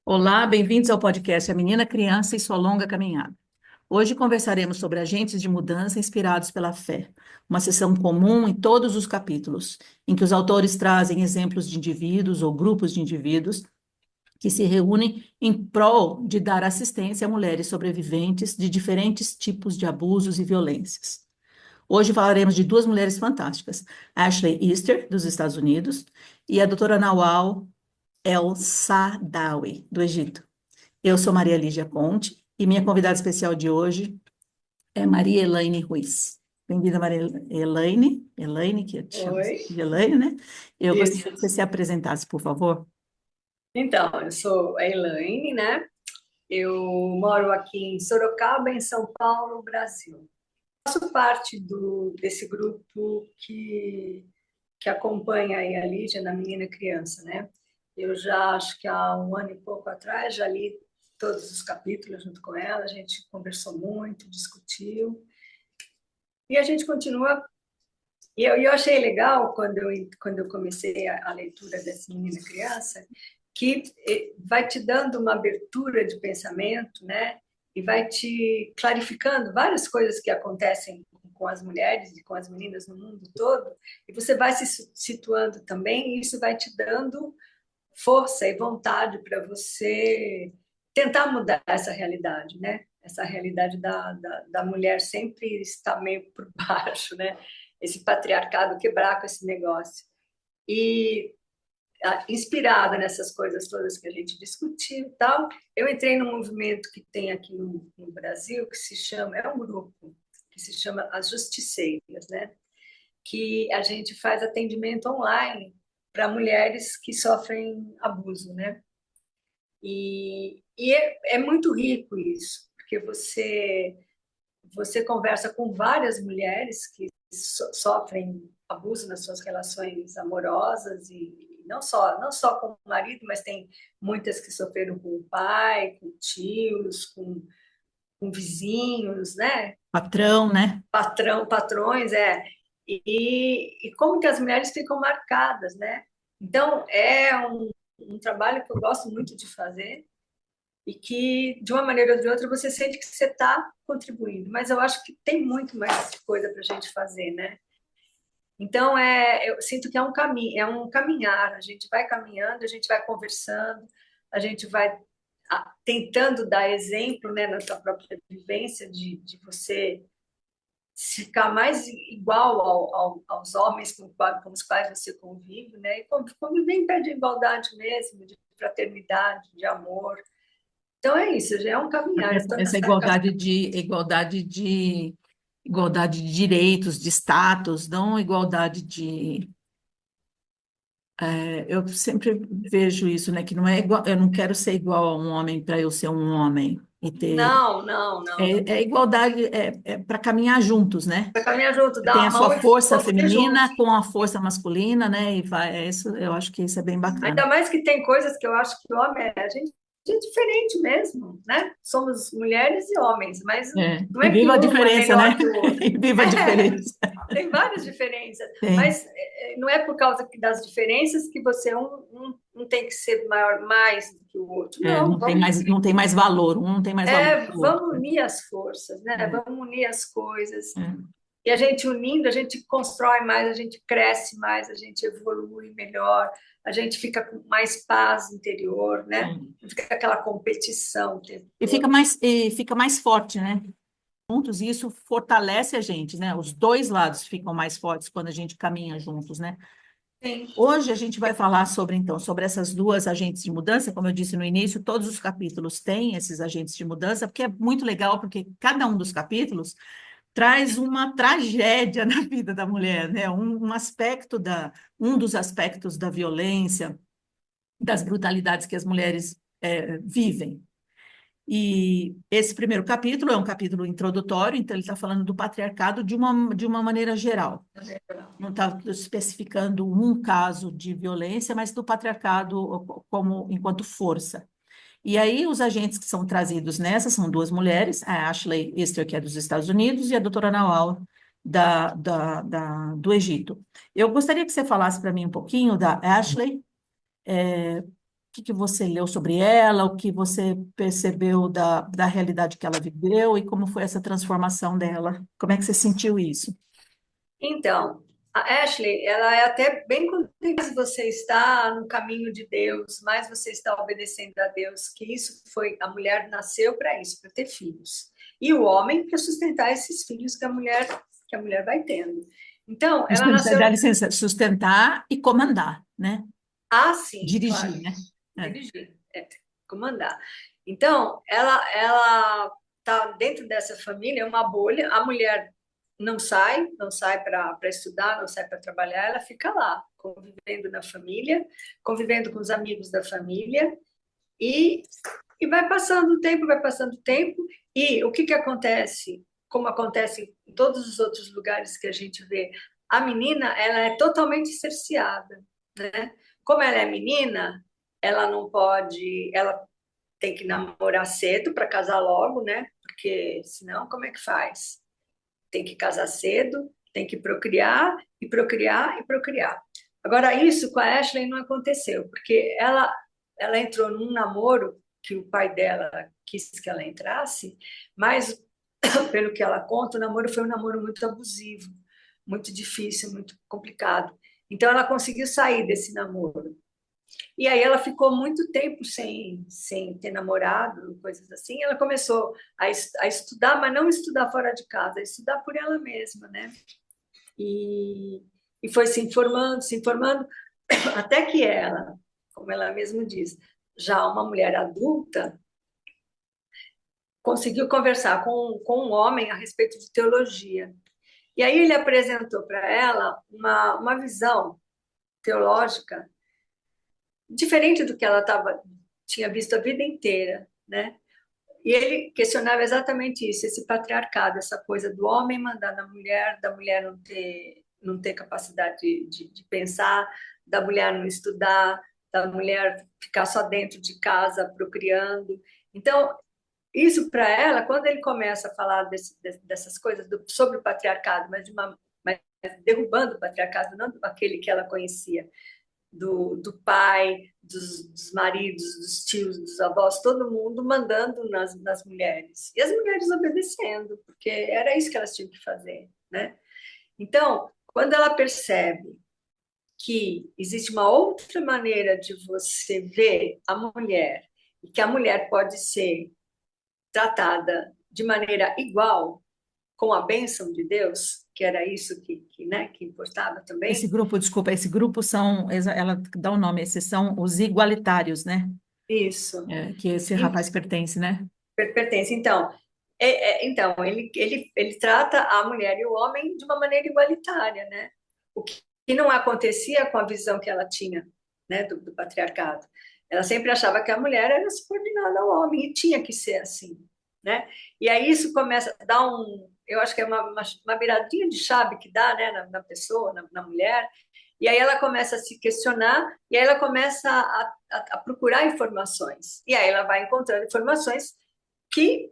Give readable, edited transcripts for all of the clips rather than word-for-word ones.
Olá, bem-vindos ao podcast A Menina, Criança e Sua Longa Caminhada. Hoje conversaremos sobre agentes de mudança inspirados pela fé, uma sessão comum em todos os capítulos, em que os autores trazem exemplos de indivíduos ou grupos de indivíduos que se reúnem em prol de dar assistência a mulheres sobreviventes de diferentes tipos de abusos e violências. Hoje falaremos de duas mulheres fantásticas, Ashley Easter, dos Estados Unidos, e a doutora Nawal El-Saadawi, do Egito. Eu sou Maria Lígia Conte e minha convidada especial de hoje é Maria Elaine Ruiz. Bem-vinda, Maria Elaine. Elaine, que eu te chamo Oi, de Elaine, né? Eu gostaria isso. que você se apresentasse, por favor. Então, eu sou a Elaine, né? Eu moro aqui em Sorocaba, em São Paulo, Brasil. Faço parte desse grupo que acompanha aí a Lídia na Menina Criança, né? Eu já acho que há um ano e pouco atrás já li todos os capítulos junto com ela, a gente conversou muito, discutiu, e a gente continua. E eu achei legal quando eu comecei a leitura dessa Menina Criança, que vai te dando uma abertura de pensamento, né? E vai te clarificando várias coisas que acontecem com as mulheres e com as meninas no mundo todo, e você vai se situando também, e isso vai te dando força e vontade para você tentar mudar essa realidade, né? Essa realidade da mulher sempre está meio por baixo, né? Esse patriarcado, quebrar com esse negócio. E inspirada nessas coisas todas que a gente discutiu e tal, eu entrei num movimento que tem aqui no Brasil, que se chama, é um grupo, que se chama As Justiceiras, né? Que a gente faz atendimento online para mulheres que sofrem abuso, né? E é muito rico isso, porque você conversa com várias mulheres que sofrem abuso nas suas relações amorosas e não só com o marido, mas tem muitas que sofreram com o pai, com tios, com vizinhos, né? Patrão, né? Patrões, é. E como que as mulheres ficam marcadas, né? Então, é um trabalho que eu gosto muito de fazer e que, de uma maneira ou de outra, você sente que você está contribuindo. Mas eu acho que tem muito mais coisa para a gente fazer, né? Então, eu sinto que é um caminho, é um caminhar. A gente vai caminhando, a gente vai conversando, a gente vai tentando dar exemplo, né, na sua própria vivência de você ficar mais igual aos homens com os quais você convive, né? E conviver em pé de igualdade mesmo, de fraternidade, de amor. Então é isso, já é um caminhar. Eu estou Essa nessa igualdade de direitos, de status, não igualdade de. Eu sempre vejo isso, né? Que não é igual, eu não quero ser igual a um homem para eu ser um homem e ter. Não, não, não. É igualdade, é para caminhar juntos, né? Vai caminhar junto, Tem dar a a sua mão e força vamos ir juntos. feminina com a força masculina, né? E vai, isso, eu acho que isso é bem bacana. Ainda mais que tem coisas que eu acho que o homem a gente é diferente mesmo, né? Somos mulheres e homens, mas É. não E é viva que a um é diferença, né? melhor que o outro. E viva a diferença. Tem várias diferenças, Tem. mas não é por causa das diferenças que você um tem que ser maior mais do que o outro. Não, Não tem mais valor, um não tem mais valor que o outro. vamos unir as forças, né? É, Vamos unir as coisas. é, E a gente unindo, a gente constrói mais, a gente cresce mais, a gente evolui melhor, a gente fica com mais paz interior, né? é. Não fica aquela competição o tempo E todo. fica mais forte, né? Juntos, e isso fortalece a gente, né? Os dois lados ficam mais fortes quando a gente caminha juntos, né? Sim. Hoje a gente vai falar sobre, então, sobre essas duas agentes de mudança. Como eu disse no início, todos os capítulos têm esses agentes de mudança, porque é muito legal, porque cada um dos capítulos traz uma tragédia na vida da mulher, né? Um dos aspectos da violência, das brutalidades que as mulheres vivem. E esse primeiro capítulo é um capítulo introdutório, então ele está falando do patriarcado de uma maneira geral. Não está especificando um caso de violência, mas do patriarcado como enquanto força. E aí os agentes que são trazidos nessa são duas mulheres, a Ashley Easter, que é dos Estados Unidos, e a doutora Nawal, do Egito. Eu gostaria que você falasse para mim um pouquinho da Ashley, que você leu sobre ela, o que você percebeu da realidade que ela viveu e como foi essa transformação dela? Como é que você sentiu isso? Então, a Ashley, ela é até bem contente. Mais você está no caminho de Deus, mais você está obedecendo a Deus, que isso foi, a mulher nasceu para isso, para ter filhos. E o homem para sustentar esses filhos que a mulher vai tendo. Então, ela nasceu Dá licença, sustentar e comandar, né? assim, claro, Dirigir, né? É. dirigir, comandar. Então, ela tá dentro dessa família, é uma bolha. A mulher não sai para estudar, não sai para trabalhar, ela fica lá, convivendo na família, convivendo com os amigos da família e, e vai passando o tempo, vai passando o tempo. E o que que acontece? Como acontece em todos os outros lugares que a gente vê, a menina, ela é totalmente cerceada, né? Como ela é menina, ela não pode, ela tem que namorar cedo para casar logo, né? Porque senão como é que faz? Tem que casar cedo, tem que procriar e procriar e procriar. Agora isso com a Ashley não aconteceu, porque ela entrou num namoro que o pai dela quis que ela entrasse, mas pelo que ela conta, o namoro foi um namoro muito abusivo, muito difícil, muito complicado. Então ela conseguiu sair desse namoro. E aí ela ficou muito tempo sem ter namorado, coisas assim. Ela começou a estudar, mas não estudar fora de casa, a estudar por ela mesma, né? E, e foi se informando, até que ela, como ela mesma diz, já uma mulher adulta, conseguiu conversar com um homem a respeito de teologia. E aí ele apresentou para ela uma visão teológica diferente do que tinha visto a vida inteira, né? E ele questionava exatamente isso, esse patriarcado, essa coisa do homem mandar na mulher, da mulher não ter capacidade de pensar, da mulher não estudar, da mulher ficar só dentro de casa procriando. Então, isso para ela, quando ele começa a falar dessas coisas sobre o patriarcado, mas derrubando o patriarcado, não aquele que ela conhecia, do pai, dos maridos, dos tios, dos avós, todo mundo mandando nas mulheres. E as mulheres obedecendo, porque era isso que elas tinham que fazer, né? Então, quando ela percebe que existe uma outra maneira de você ver a mulher, e que a mulher pode ser tratada de maneira igual, com a bênção de Deus, que era isso né, que importava Esse também, grupo, desculpa, esse grupo são, ela dá o nome, esses são os igualitários, né? isso. É, que esse rapaz pertence, né? Pertence. Então, então ele trata a mulher e o homem de uma maneira igualitária, né? O que não acontecia com a visão que ela tinha, né, do patriarcado. Ela sempre achava que a mulher era subordinada ao homem e tinha que ser assim, né? E aí isso começa a dar eu acho que é uma viradinha de chave que dá, né, na pessoa, na mulher. E aí ela começa a se questionar e aí ela começa a procurar informações. E aí ela vai encontrando informações que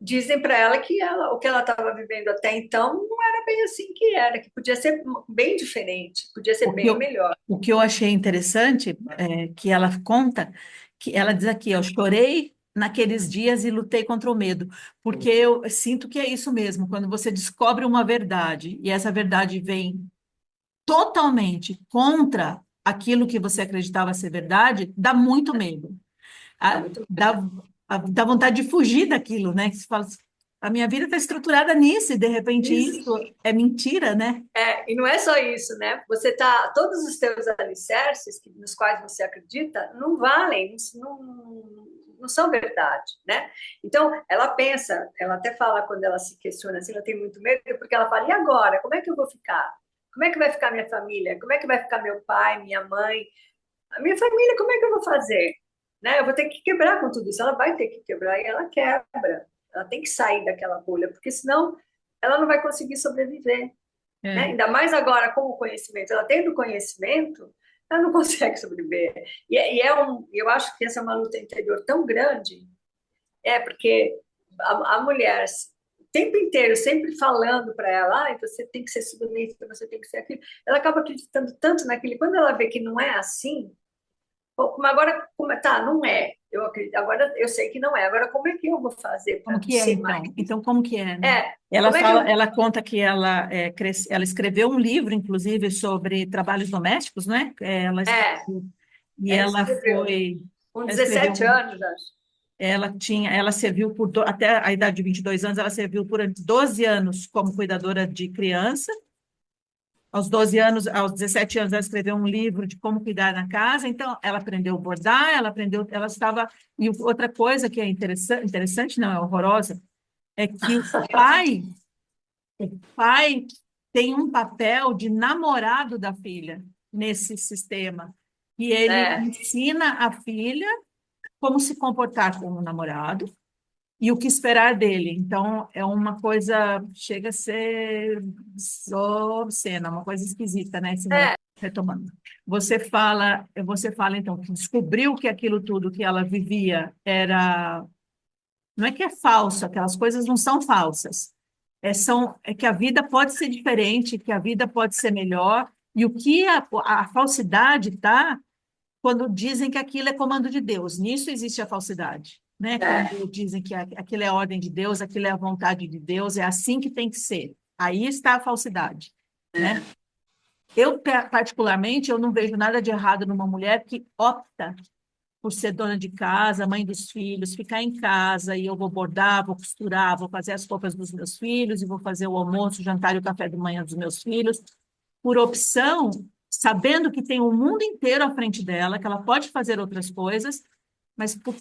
dizem para ela que o que ela estava vivendo até então não era bem assim que era, que podia ser bem diferente, podia ser O que bem eu, melhor. o que eu achei interessante é que ela conta, que ela diz aqui, eu chorei naqueles dias e lutei contra o medo, porque eu sinto que é isso mesmo, quando você descobre uma verdade e essa verdade vem totalmente contra aquilo que você acreditava ser verdade, dá muito medo. Tá A- muito dá, dá vontade de fugir daquilo, né? Que você fala, assim, a minha vida está estruturada nisso, e de repente isso. isso é mentira, né? E não é só isso, né? Todos os teus alicerces nos quais você acredita não valem, não são verdade, né? Então, ela pensa, ela até fala quando ela se questiona assim, ela tem muito medo, porque ela fala, e agora? Como é que eu vou ficar? Como é que vai ficar minha família? Como é que vai ficar meu pai, minha mãe? A minha família, como é que eu vou fazer? Né? Eu vou ter que quebrar com tudo isso. Ela vai ter que quebrar e ela quebra. Ela tem que sair daquela bolha, porque senão ela não vai conseguir sobreviver. Né? É. Ainda mais agora com o conhecimento. Ela tendo conhecimento, ela não consegue sobreviver. Eu acho que essa é uma luta interior tão grande, porque a mulher o tempo inteiro sempre falando para ela, você tem que ser submissa, você tem que ser aquilo. Ela acaba acreditando tanto naquilo. Quando ela vê que não é assim, Bom, mas agora, tá, não é. Eu acredito, agora eu sei que não é. Agora, como é que eu vou fazer para Como não que é, ser mais então? isso? Então, como que é, né? É, Ela como é que fala, eu. ela conta que ela escreveu um livro, inclusive, sobre trabalhos domésticos, né? É, E ela ela escreveu foi, com ela escreveu, 17 anos, acho. ela serviu até a idade de 22 anos, ela serviu por 12 anos como cuidadora de criança. Aos 12 anos, aos 17 anos, ela escreveu um livro de como cuidar na casa. Então, ela aprendeu a bordar, ela aprendeu, ela estava. E outra coisa que é interessante, não, é horrorosa, é que o pai tem um papel de namorado da filha nesse sistema. E ele É, ensina a filha como se comportar com o namorado e o que esperar dele. Então, é uma coisa, chega a ser obscena, uma coisa esquisita, né? Assim, é, retomando. Você fala, então, que descobriu que aquilo tudo que ela vivia era. Não é que é falso, aquelas coisas não são falsas. É que a vida pode ser diferente, que a vida pode ser melhor. E o que a falsidade está quando dizem que aquilo é comando de Deus. Nisso existe a falsidade, né? é, Quando dizem que aquilo é a ordem de Deus, aquilo é a vontade de Deus, é assim que tem que ser. Aí está a falsidade, né? é. Particularmente, eu não vejo nada de errado numa mulher que opta por ser dona de casa, mãe dos filhos, ficar em casa e eu vou bordar, vou costurar, vou fazer as roupas dos meus filhos e vou fazer o almoço, o jantar e o café da manhã dos meus filhos, por opção, sabendo que tem o mundo inteiro à frente dela, que ela pode fazer outras coisas, mas por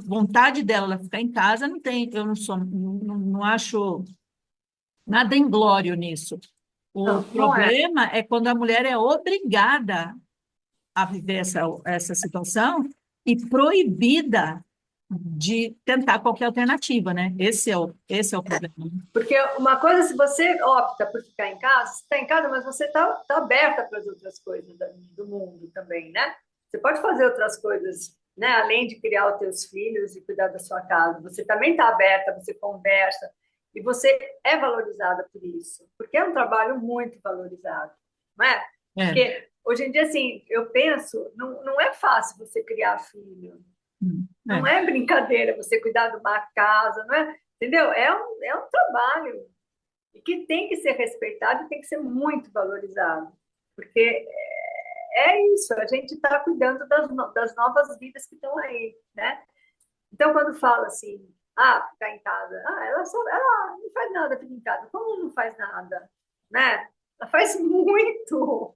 vontade dela ela ficar em casa, não tem, eu não acho nada inglório nisso. O Não, não é. problema é quando a mulher é obrigada a viver essa situação e proibida de tentar qualquer alternativa, né? Esse é o problema. Porque uma coisa, se você opta por ficar em casa, você está em casa, mas você está aberta para as outras coisas do mundo também, né? Você pode fazer outras coisas, né? Além de criar os teus filhos e cuidar da sua casa. Você também está aberta, você conversa, e você é valorizada por isso, porque é um trabalho muito valorizado, não é? É. Porque hoje em dia, assim, eu penso, não é fácil você criar filho, não É. é brincadeira você cuidar de uma casa, não é? Entendeu? É um trabalho e que tem que ser respeitado e tem que ser muito valorizado, porque é isso, a gente está cuidando das novas vidas que estão aí, né? Então, quando fala assim, ficar em casa, ela não faz nada, fica em casa. Como não faz nada, né? Ela faz muito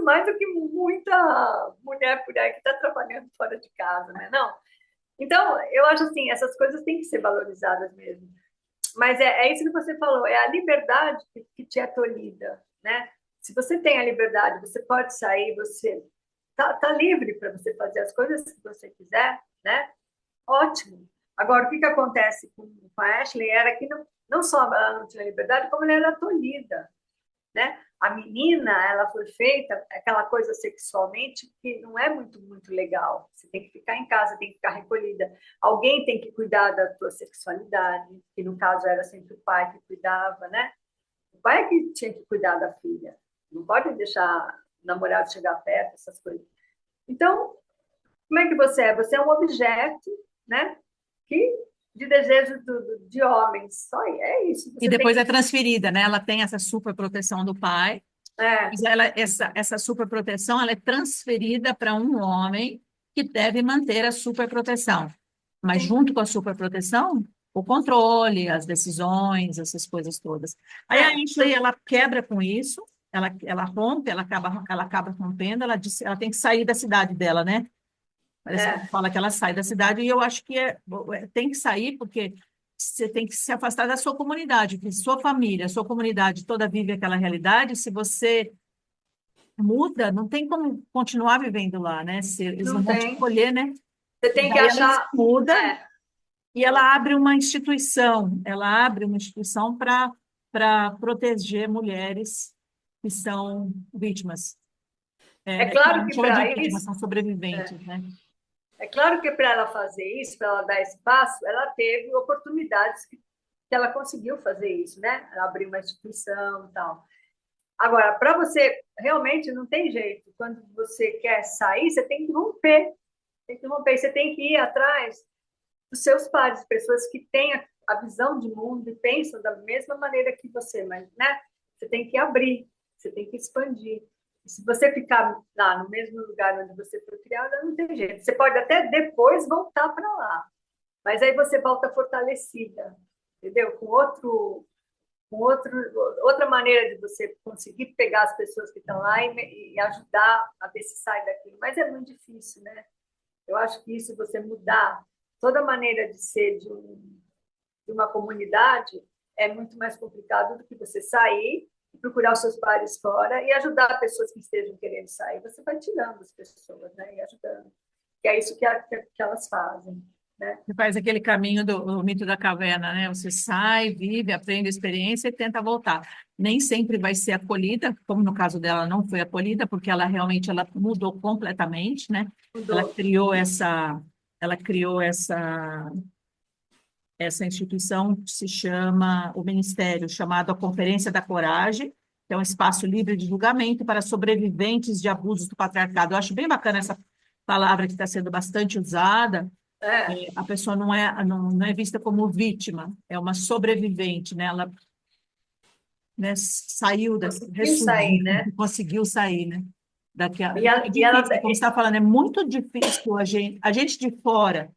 mais do que muita mulher por aí que está trabalhando fora de casa, né? Não. Então, eu acho assim, essas coisas têm que ser valorizadas mesmo. Mas é isso que você falou, é a liberdade que te é tolhida, né? Se você tem a liberdade, você pode sair, você tá livre para você fazer as coisas que você quiser, né? Ótimo. Agora, o que acontece com a Ashley era que não só ela não tinha liberdade, como ela era tolhida, né? A menina, ela foi feita aquela coisa sexualmente que não é muito legal. Você tem que ficar em casa, tem que ficar recolhida. Alguém tem que cuidar da tua sexualidade, que no caso era sempre o pai que cuidava, né? O pai é que tinha que cuidar da filha. Não pode deixar o namorado chegar perto, essas coisas. Então, como é que você é? Você é um objeto, né? Que de desejo de homens. Só é isso. E Você tem depois é que transferida, né? Ela tem essa super proteção do pai, é, mas essa super proteção ela é transferida para um homem que deve manter a super proteção. Mas sim, junto com a super proteção, o controle, as decisões, essas coisas todas. Aí a é, Ashley, ela quebra com isso, ela rompe, ela acaba rompendo, ela tem que sair da cidade dela, né? Parece que ela é. fala que ela sai da cidade, e eu acho que tem que sair, porque você tem que se afastar da sua comunidade, porque sua família, sua comunidade toda vive aquela realidade, se você muda, não tem como continuar vivendo lá, né? Eles não Não vão te tem. acolher, né? Você E tem que daí ela se achar. muda É, e ela abre uma instituição para proteger mulheres que são vítimas. é Que ela claro não que chama de para vítimas, isso, são sobreviventes, né? é claro que para ela fazer isso, para ela dar espaço, ela teve oportunidades que ela conseguiu fazer isso, né? Ela abriu uma instituição e tal. Agora, para você, realmente não tem jeito. Quando você quer sair, você tem que romper. Tem que romper. Você tem que ir atrás dos seus pares, pessoas que têm a visão de mundo e pensam da mesma maneira que você, mas, né? Você tem que abrir, você tem que expandir. E se você ficar lá no mesmo lugar onde você foi criada, não tem jeito. Você pode até depois voltar para lá, mas aí você volta fortalecida, entendeu? Outra maneira de você conseguir pegar as pessoas que estão lá e ajudar a ver se sai daquilo. Mas é muito difícil, né? Eu acho que isso, você mudar toda a maneira de ser de uma comunidade, é muito mais complicado do que você sair e procurar os seus pares fora e ajudar pessoas que estejam querendo sair. Você vai tirando as pessoas, né? E ajudando. Que é isso que elas fazem, né? Você faz aquele caminho do mito da caverna, né? Você sai, vive, aprende a experiência e tenta voltar. Nem sempre vai ser acolhida, como no caso dela não foi acolhida, porque ela realmente ela mudou completamente, né? Ela Mudou. criou essa, ela criou essa instituição que se chama o Ministério, chamado a Conferência da Coragem, que é um espaço livre de julgamento para sobreviventes de abusos do patriarcado. Eu acho bem bacana essa palavra que está sendo bastante usada. É, A pessoa não é vista como vítima, é uma sobrevivente, né? Ela, né, saiu, conseguiu sair, ressurgiu, né? conseguiu sair, né? E É ela difícil, como você está falando, é muito difícil a gente de fora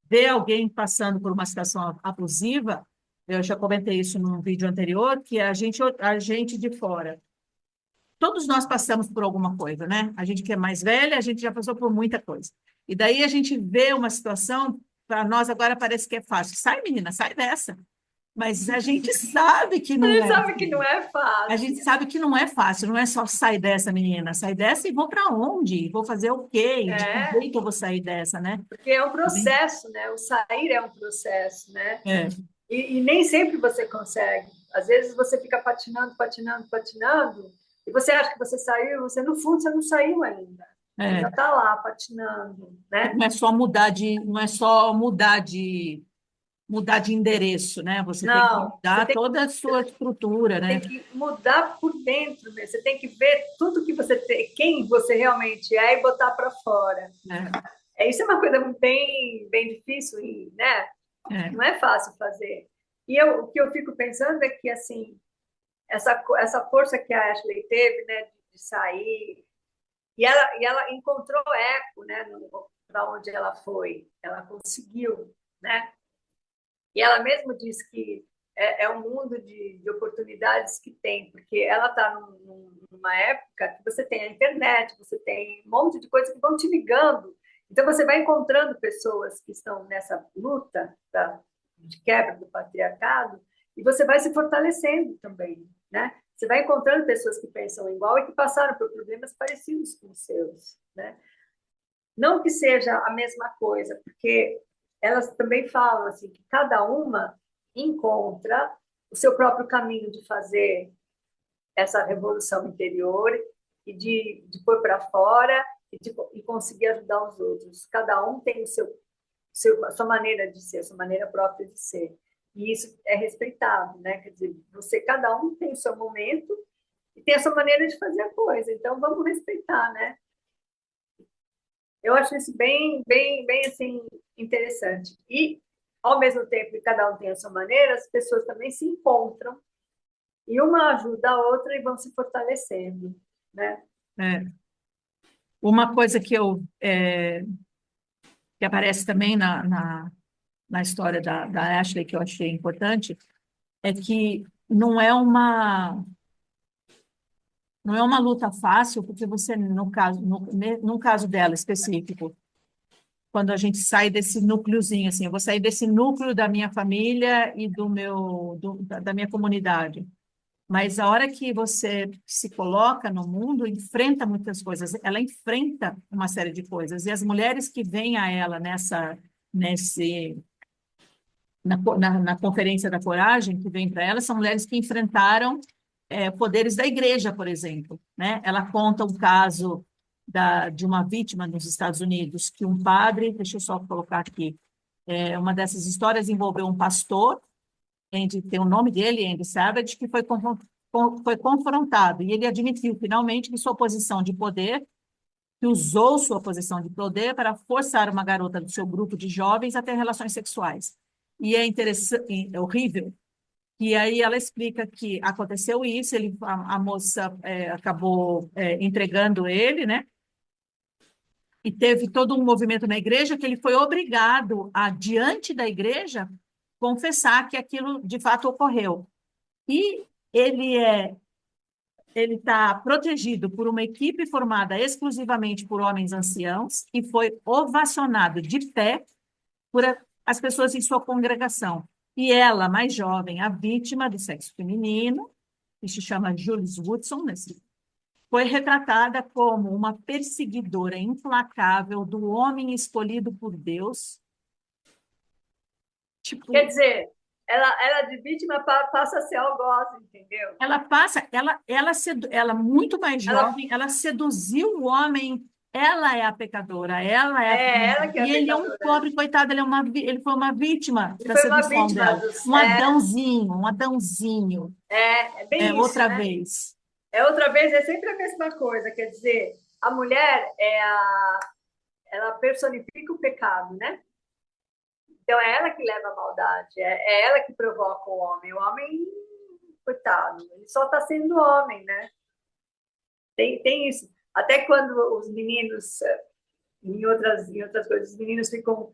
ver alguém passando por uma situação abusiva. Eu já comentei isso num vídeo anterior, que a gente de fora, todos nós passamos por alguma coisa, né? A gente que é mais velha, a gente já passou por muita coisa. E daí a gente vê uma situação, para nós agora parece que é fácil. Sai, menina, sai dessa. Mas a gente sabe que a não gente é sabe que assim. não é A gente fácil. sabe que não é fácil, não é só sair dessa, menina, sair dessa e vou para onde? Vou fazer o quê? De que É, jeito eu vou sair dessa, né? porque é um processo, né? O sair é um processo, né? É, E nem sempre você consegue. Às vezes você fica patinando, patinando, patinando, e você acha que você saiu, você no fundo você não saiu ainda. Você ainda é. está lá patinando, né? Não é só mudar de endereço, né? Você tem que Não, mudar toda a sua estrutura, tem né? que mudar por dentro mesmo. Você tem que ver tudo que você tem, quem você realmente é e botar para fora. É, Isso é uma coisa bem difícil, né? é. Não é fácil fazer. O que eu fico pensando é que assim essa força que a Ashley teve, né, de sair, e ela encontrou eco, né, para onde ela foi, ela conseguiu, né? E ela mesma diz que é um mundo de oportunidades que tem, porque ela está numa época que você tem a internet, você tem um monte de coisas que vão te ligando. Então, você vai encontrando pessoas que estão nessa luta de quebra do patriarcado e você vai se fortalecendo também, né? Você vai encontrando pessoas que pensam igual e que passaram por problemas parecidos com os seus, né? Não que seja a mesma coisa, porque elas também falam assim que cada uma encontra o seu próprio caminho de fazer essa revolução interior e de pôr para fora e conseguir ajudar os outros. Cada um tem a sua maneira de ser, a sua maneira própria de ser. E isso é respeitado, né? Quer dizer, cada um tem o seu momento e tem a sua maneira de fazer a coisa. Então, vamos respeitar, né? Eu acho isso bem assim, interessante. E, ao mesmo tempo que cada um tem a sua maneira, as pessoas também se encontram e uma ajuda a outra e vão se fortalecendo, né? É. Uma coisa que aparece também na história da Ashley, que eu achei importante, é que não é uma luta fácil, porque você, no caso dela específico, quando a gente sai desse núcleozinho, assim, eu vou sair desse núcleo da minha família e da minha comunidade. Mas a hora que você se coloca no mundo, enfrenta muitas coisas. Ela enfrenta uma série de coisas. E as mulheres que vêm a ela nesse, na Conferência da Coragem, que vem para ela, são mulheres que enfrentaram poderes da igreja, por exemplo, né? Ela conta um caso de uma vítima nos Estados Unidos, que um padre, deixa eu só colocar aqui, uma dessas histórias envolveu um pastor, tem o nome dele, Andy Savage, que foi foi confrontado e ele admitiu finalmente que sua posição de poder, que usou sua posição de poder para forçar uma garota do seu grupo de jovens a ter relações sexuais. E é interessante, é horrível. E aí ela explica que aconteceu isso, a moça acabou entregando ele, né? E teve todo um movimento na igreja que ele foi obrigado a, diante da igreja, confessar que aquilo de fato ocorreu. E ele está protegido por uma equipe formada exclusivamente por homens anciãos e foi ovacionado de pé por as pessoas em sua congregação. E ela, mais jovem, a vítima do sexo feminino, que se chama Jules Woodson, foi retratada como uma perseguidora implacável do homem escolhido por Deus. Tipo, Quer dizer, ela de vítima passa a ser algoz, entendeu? ela muito mais Ela, jovem, ela seduziu o homem, ela é a pecadora, ela é a ela que é a e ele é um pecadora. pobre, coitado, ele foi uma vítima Ele da foi uma sedução vítima dela, dos. um Adãozinho, É bem isso, outra né? vez. É outra vez, é sempre a mesma coisa. Quer dizer, a mulher ela personifica o pecado, né? Então é ela que leva a maldade, é ela que provoca o homem. O homem, coitado, ele só está sendo homem, né? Tem isso. Até quando os meninos, em outras coisas, os meninos ficam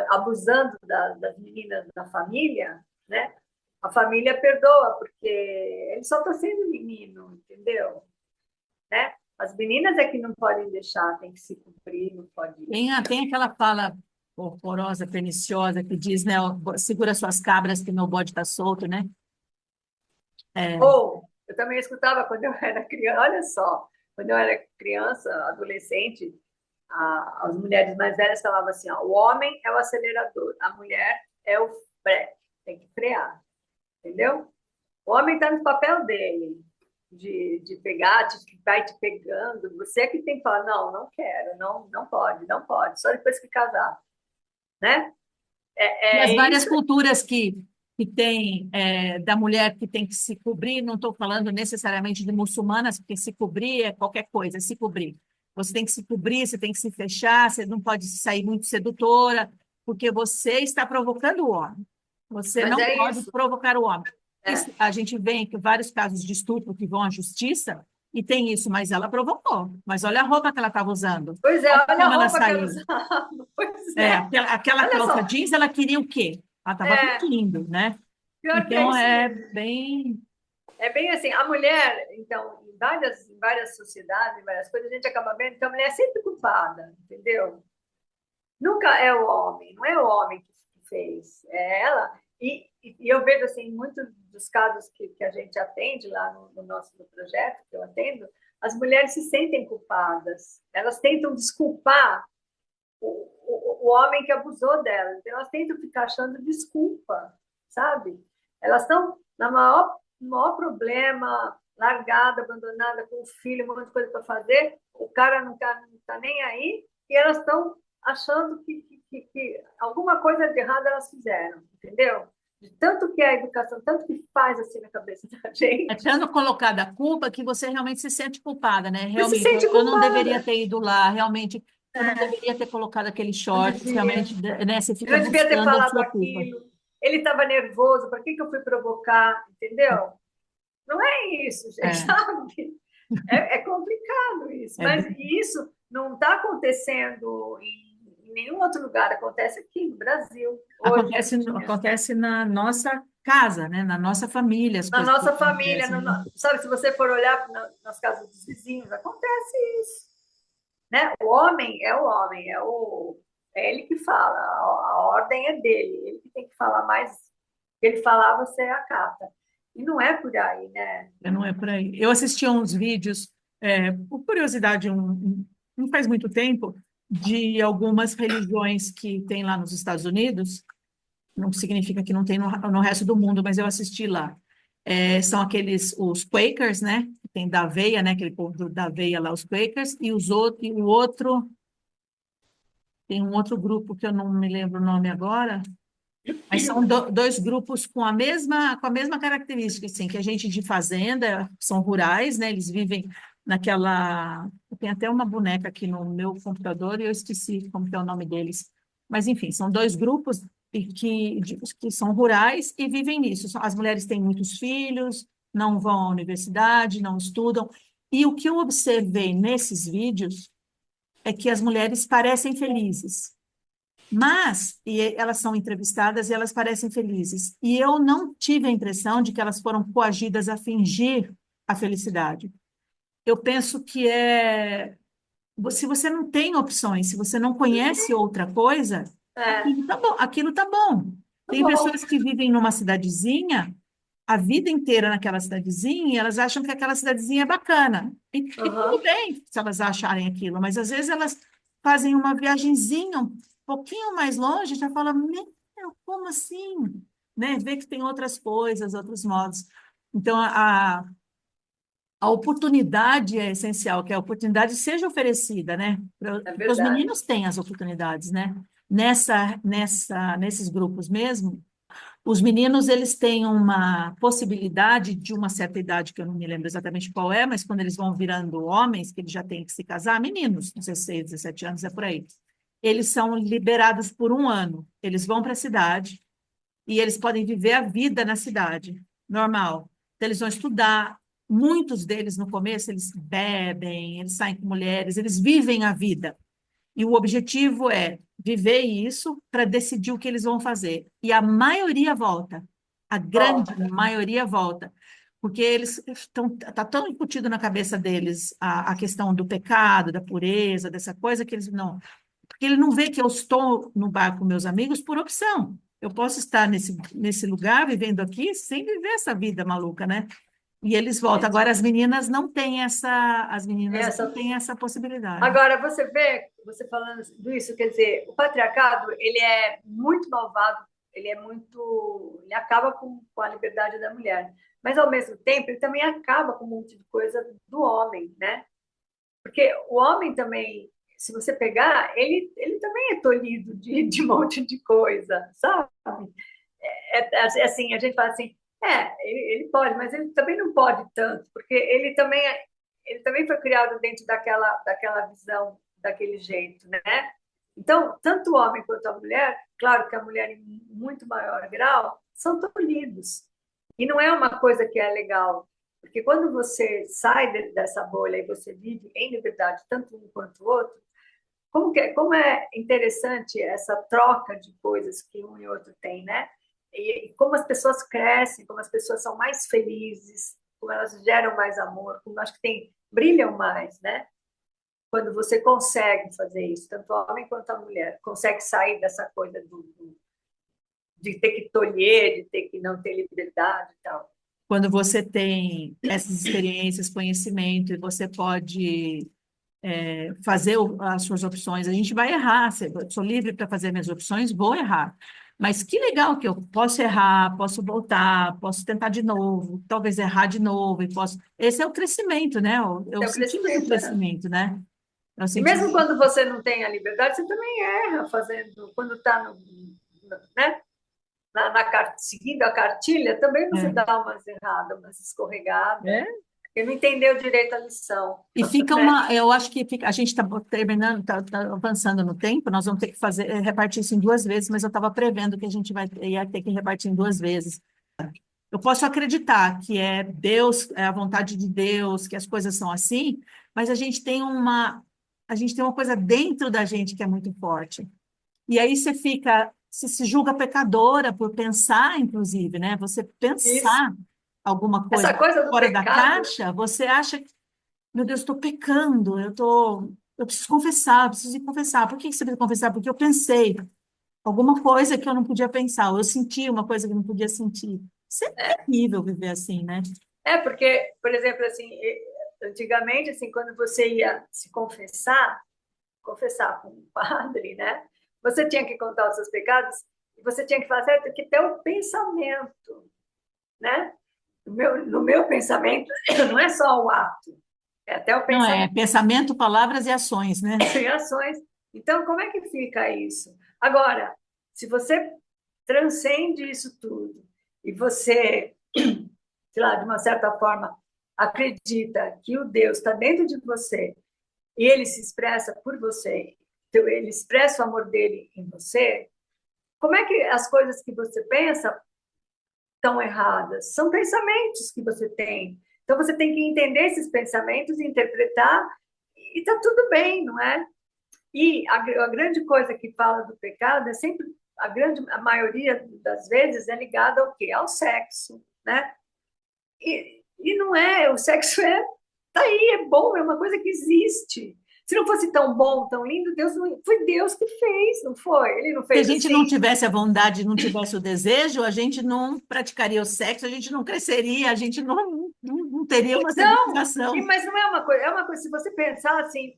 abusando das meninas da família, né? A família perdoa, porque ele só está sendo menino, entendeu? Né? As meninas é que não podem deixar, tem que se cumprir, não pode Tem, isso. tem aquela fala horrorosa, perniciosa, que diz, né, segura suas cabras que meu bode está solto, né? É, Ou, eu também escutava quando eu era criança, olha só, quando eu era criança, adolescente, as mulheres mais velhas falavam assim, ó, o homem é o acelerador, a mulher é o freio, tem que frear, entendeu? O homem está no papel dele, de pegar, vai te pegando, você é que tem que falar, não, não quero, não, não pode, só depois que casar, né? e as É várias isso. culturas que tem da mulher que tem que se cobrir, não estou falando necessariamente de muçulmanas, porque se cobrir é qualquer coisa, se cobrir. Você tem que se cobrir, você tem que se fechar, você não pode sair muito sedutora, porque você está provocando o homem. Você Mas não é pode isso. provocar o homem. É. A gente vê que vários casos de estupro que vão à justiça, e tem isso, mas ela provocou. Mas olha a roupa que ela estava usando. Pois é, Olha olha a como ela roupa que ela saiu. usava. Pois é. Aquela Olha calça só. jeans, ela queria o quê? Ela estava É, pedindo, né? pior que é Então, isso é mesmo. bem... É bem assim, a mulher, então, em várias sociedades, em várias coisas, a gente acaba vendo que a mulher é sempre culpada, entendeu? Nunca é o homem, não é o homem que fez, é ela. E eu vejo, assim, muitos dos casos que a gente atende lá no nosso no projeto, que eu atendo, as mulheres se sentem culpadas. Elas tentam desculpar o homem que abusou delas. Então, elas tentam ficar achando desculpa, sabe? Elas estão no maior problema, largada, abandonada, com o filho, um monte de coisa para fazer, o cara não tá nem aí, e elas estão achando que alguma coisa de errado elas fizeram, entendeu? De tanto que é a educação, tanto que faz assim na cabeça da É gente, tanto colocada a culpa que você realmente se sente culpada, né? você se Realmente, sente eu não deveria culpada. ter ido lá, realmente, eu não É, deveria ter colocado aqueles não shorts, devia. realmente, né? Você Eu fica não devia ter buscando a falado sua culpa. aquilo. Ele estava nervoso, para que eu fui provocar? Entendeu? Não é isso, gente, É, sabe? É complicado isso. é Mas bem... isso não está acontecendo em nenhum outro lugar, acontece aqui no Brasil, hoje, em dia. acontece na nossa casa, né? Na nossa família, as Na coisas que nossa família, acontecem, né? sabe, se você for olhar nas casas dos vizinhos, acontece isso. Né? O homem é o homem, é ele que fala, a ordem é dele, ele que tem que falar mais. O que ele falar, você acata. E não é por aí, né? Não é por aí. Eu assisti a uns vídeos, por curiosidade, não faz muito tempo, de algumas religiões que tem lá nos Estados Unidos, não significa que não tem no resto do mundo, mas eu assisti lá. São os Quakers, né? Que tem da aveia, né? Aquele povo da aveia lá, os Quakers, e o outro, tem um outro grupo que eu não me lembro o nome agora, Mas são dois grupos com a mesma característica, assim, que a gente de fazenda, são rurais, né? Eles vivem naquela... Tem até uma boneca aqui no meu computador e eu esqueci como que é o nome deles. Mas, enfim, são dois grupos que são rurais e vivem nisso. As mulheres têm muitos filhos, não vão à universidade, não estudam. E o que eu observei nesses vídeos é que as mulheres parecem felizes. Mas elas são entrevistadas e elas parecem felizes. E eu não tive a impressão de que elas foram coagidas a fingir a felicidade. Eu penso que se você não tem opções, se você não conhece outra coisa, É, aquilo tá bom. tá Tem bom. pessoas que vivem numa cidadezinha a vida inteira naquela cidadezinha e elas acham que aquela cidadezinha é bacana. E tudo Aham. bem se elas acharem aquilo, mas às vezes elas fazem uma viagenzinha um pouquinho mais longe e já falam, meu, como assim? Né? Vê que tem outras coisas, outros modos. Então, a oportunidade é essencial, que a oportunidade seja oferecida, né? É Porque os verdade. meninos têm as oportunidades, né? Nesses grupos mesmo, os meninos, eles têm uma possibilidade de uma certa idade, que eu não me lembro exatamente qual é, mas quando eles vão virando homens, que eles já têm que se casar, meninos, 16, 17 anos, é por aí. Eles são liberados por um ano. Eles vão para a cidade e eles podem viver a vida na cidade, normal. Então, eles vão estudar. Muitos deles, no começo, eles bebem, eles saem com mulheres, eles vivem a vida. E o objetivo é viver isso para decidir o que eles vão fazer. E a maioria volta, a grande Volta. maioria volta, porque eles estão tá tão incutido na cabeça deles a questão do pecado, da pureza, dessa coisa que eles não, porque ele não vê que eu estou no bar com meus amigos por opção. Eu posso estar nesse lugar, vivendo aqui, sem viver essa vida maluca, né? E eles voltam. Gente, Agora, as meninas não essa. têm essa possibilidade. Agora, você vê, você falando isso, quer dizer, o patriarcado, ele é muito malvado, ele é muito, ele acaba com a liberdade da mulher, mas ao mesmo tempo ele também acaba com um monte de coisa do homem, né? Porque o homem também, se você pegar, ele também é tolhido de um monte de coisa, sabe? É assim, a gente fala assim, ele pode, mas ele também não pode tanto, porque ele também foi criado dentro daquela visão, daquele jeito, né? Então, tanto o homem quanto a mulher, claro que a mulher em muito maior grau, são tolhidos. E não é uma coisa que é legal, porque quando você sai dessa bolha e você vive em liberdade, tanto um quanto o outro, como é interessante essa troca de coisas que um e outro tem, né? E como as pessoas crescem, como as pessoas são mais felizes, como elas geram mais amor, como acho que brilham mais, né? Quando você consegue fazer isso, tanto o homem quanto a mulher, consegue sair dessa coisa de ter que tolher, de ter que não ter liberdade e tal. Quando você tem essas experiências, conhecimento, e você pode fazer as suas opções, a gente vai errar. Eu sou livre para fazer minhas opções, vou errar. Mas que legal que eu posso errar, posso voltar, posso tentar de novo, talvez errar de novo, e posso. Esse é o crescimento, né? É o É o sentido do crescimento. Né? crescimento, né? É o E sentido. mesmo quando você não tem a liberdade, você também erra fazendo, quando está né? Seguindo a cartilha, também você É. dá umas erradas, umas escorregadas, É. porque não entendeu direito a lição, E fica né? eu acho que a gente está terminando, está avançando no tempo, nós vamos ter que fazer, repartir isso em duas vezes, mas eu estava prevendo que a gente ia ter que repartir em duas vezes. Eu posso acreditar que é Deus, é a vontade de Deus, que as coisas são assim, mas a gente tem uma coisa dentro da gente que é muito forte. E aí você se julga pecadora por pensar, inclusive, né? Você Isso. pensar alguma Essa coisa coisa do fora da pecado, caixa, você acha meu Deus, estou pecando, eu preciso confessar, eu preciso ir confessar. Por que você precisa confessar? Porque eu pensei alguma coisa que eu não podia pensar, ou eu senti uma coisa que eu não podia sentir. Isso é terrível viver assim, né? porque, por exemplo, assim, antigamente, assim, quando você ia se confessar com um padre, né? Você tinha que contar os seus pecados e você tinha que fazer que ter um pensamento, né? No meu pensamento, não é só o ato, é até o Não é pensamento pensamento, palavras e ações, né? e ações. Então, como é que fica isso? Agora, se você transcende isso tudo, e você, sei lá, de uma certa forma, acredita que o Deus está dentro de você e ele se expressa por você, então ele expressa o amor dele em você, como é que as coisas que você pensa estão erradas? São pensamentos que você tem. Então você tem que entender esses pensamentos, interpretar, e está tudo bem, não é? E a grande coisa que fala do pecado é sempre, a maioria das vezes é ligada ao quê? Ao sexo, né? E não é, o sexo tá aí, é bom, é uma coisa que existe. Se não fosse tão bom, tão lindo, Deus não, foi Deus que fez, não foi? Ele não Se a fez gente não assim? tivesse a vontade, não tivesse o desejo, a gente não praticaria o sexo, a gente não cresceria, a gente não teria uma Não, civilização. mas não é uma coisa, se você pensar assim,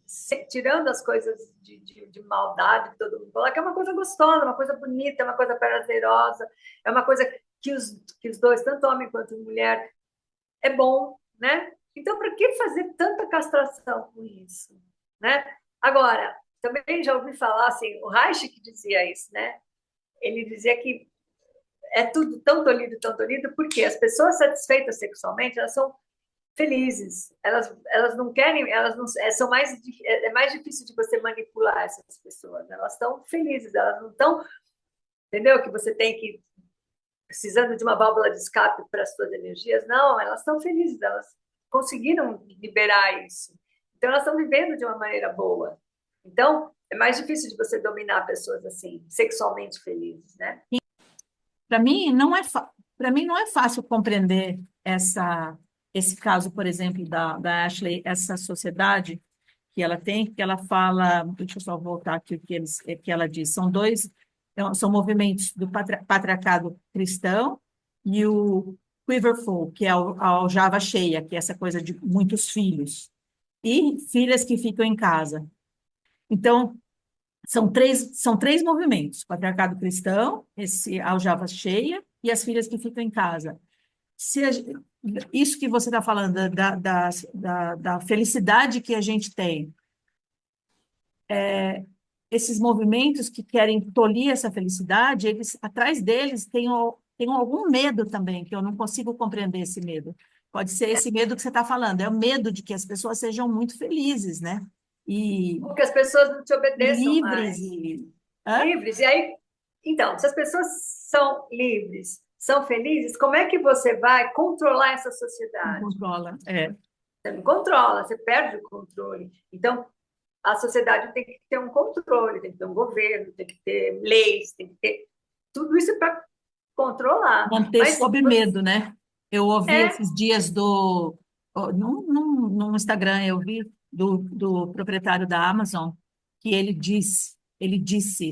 tirando as coisas de maldade que todo mundo fala, que é uma coisa gostosa, uma coisa bonita, uma coisa prazerosa, é uma coisa que os dois, tanto homem quanto mulher, é bom, né? Então, para que fazer tanta castração com isso, né? Agora, também já ouvi falar assim, o Reich que dizia isso, né? Ele dizia que é tudo tão tolido, porque as pessoas satisfeitas sexualmente, elas são felizes. Elas não querem, elas não são mais é mais difícil de você manipular essas pessoas. Elas estão felizes, elas não estão, entendeu? Que você tem que precisando de uma válvula de escape para as suas energias. Não, elas estão felizes, elas conseguiram liberar isso. Então elas estão vivendo de uma maneira boa. Então é mais difícil de você dominar pessoas assim, sexualmente felizes, né? Para mim, para mim não é fácil compreender esse caso, por exemplo, da Ashley, essa sociedade que ela tem, que ela fala, deixa eu só voltar aqui o que, que ela diz, são movimentos do patriarcado cristão e o quiverful, que é a aljava cheia, que é essa coisa de muitos filhos, e filhas que ficam em casa. Então, são três movimentos: o patriarcado cristão, esse aljava cheia, e as filhas que ficam em casa. Se a, isso que você está falando, da felicidade que a gente tem, esses movimentos que querem tolir essa felicidade, eles, atrás deles tem algum medo também, que eu não consigo compreender esse medo. Pode ser esse medo que você está falando, é o medo de que as pessoas sejam muito felizes, né? E, Ou que as pessoas não te e obedeçam livres, mais. e... Hã? Livres. E aí, então, se as pessoas são livres, são felizes, como é que você vai controlar essa Não sociedade? controla, é. Você não controla, você perde o controle. Então, a sociedade tem que ter um controle, tem que ter um governo, tem que ter leis, tem que ter tudo isso para controlar. Manter Mas sob medo, né? Eu ouvi é, esses dias no Instagram, eu vi do proprietário da Amazon, que ele disse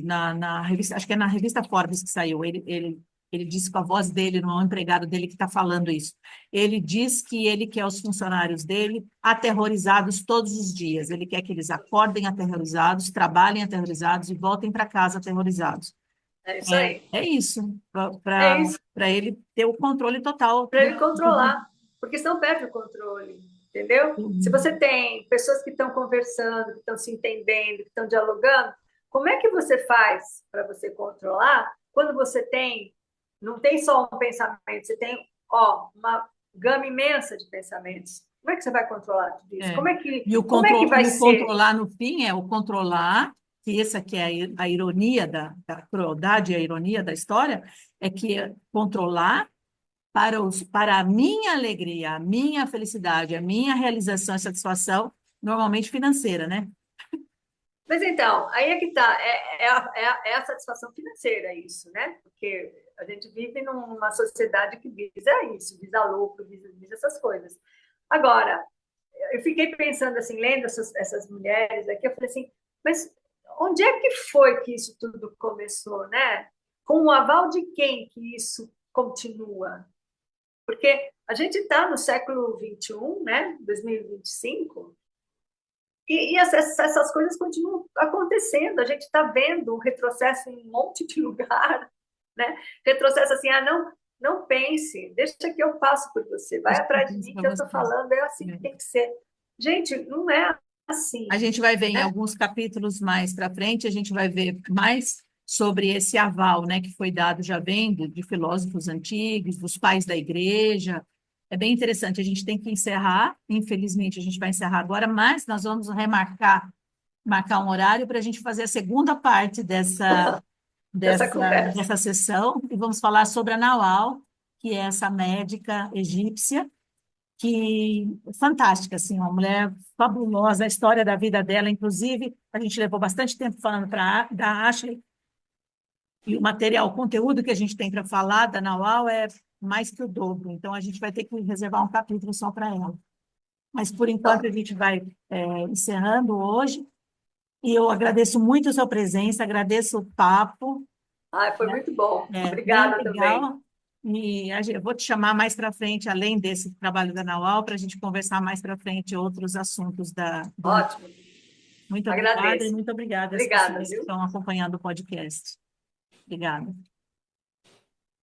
na revista, acho que é na revista Forbes que saiu, ele disse com a voz dele, não é um empregado dele que está falando isso. Ele diz que ele quer os funcionários dele aterrorizados todos os dias. Ele quer que eles acordem aterrorizados, trabalhem aterrorizados e voltem para casa aterrorizados. é isso aí. É isso, É isso para ele ter o controle total para ele controlar, porque senão perde o controle, entendeu? Se você tem pessoas que estão conversando, que estão se entendendo, que estão dialogando, como é que você faz para você controlar quando você tem, não tem só um pensamento, você tem, ó, uma gama imensa de pensamentos. Como é que você vai controlar tudo isso? é. Como é que vai E o ser? controlar, no fim, é o controlar, que essa que é a ironia da crueldade e a ironia da história, é que controlar para a minha alegria, a minha felicidade, a minha realização e satisfação, normalmente financeira, né? Mas então, aí é que tá, é a satisfação financeira isso, né? Porque a gente vive numa sociedade que visa isso, visa lucro, visa essas coisas. Agora, eu fiquei pensando assim, lendo essas mulheres aqui, eu falei assim, mas onde é que foi que isso tudo começou, né? Com o aval de quem que isso continua? Porque a gente está no século XXI, né? 2025, e essas coisas continuam acontecendo. A gente está vendo um retrocesso em um monte de lugar, né? Retrocesso assim, não pense, deixa que eu passo por você, vai Deixa eu atrás de dizer mim para que eu você. estou falando, é assim que É. tem que ser. Gente, não é A assim, gente vai ver em né? alguns capítulos mais para frente, a gente vai ver mais sobre esse aval, né, que foi dado já vem de filósofos antigos, dos pais da igreja. É bem interessante. A gente tem que encerrar, infelizmente, a gente vai encerrar agora, mas nós vamos marcar um horário para a gente fazer a segunda parte Dessa conversa. dessa sessão e vamos falar sobre a Nawal, que é essa médica egípcia que fantástica, assim, uma mulher fabulosa, a história da vida dela, inclusive, a gente levou bastante tempo falando da Ashley, e o material, o conteúdo que a gente tem para falar da Nawal é mais que o dobro, então a gente vai ter que reservar um capítulo só para ela. Mas, por enquanto, a Top. gente vai encerrando hoje, e eu agradeço muito a sua presença, agradeço o papo, Ai, foi muito bom. bem Obrigada também. legal. E eu vou te chamar mais para frente, além desse trabalho da Naual, para a gente conversar mais para frente outros assuntos do. Ótimo. Muito obrigada e Agradeço. muito obrigada às Obrigada, pessoas que viu? estão acompanhando o podcast. Obrigada.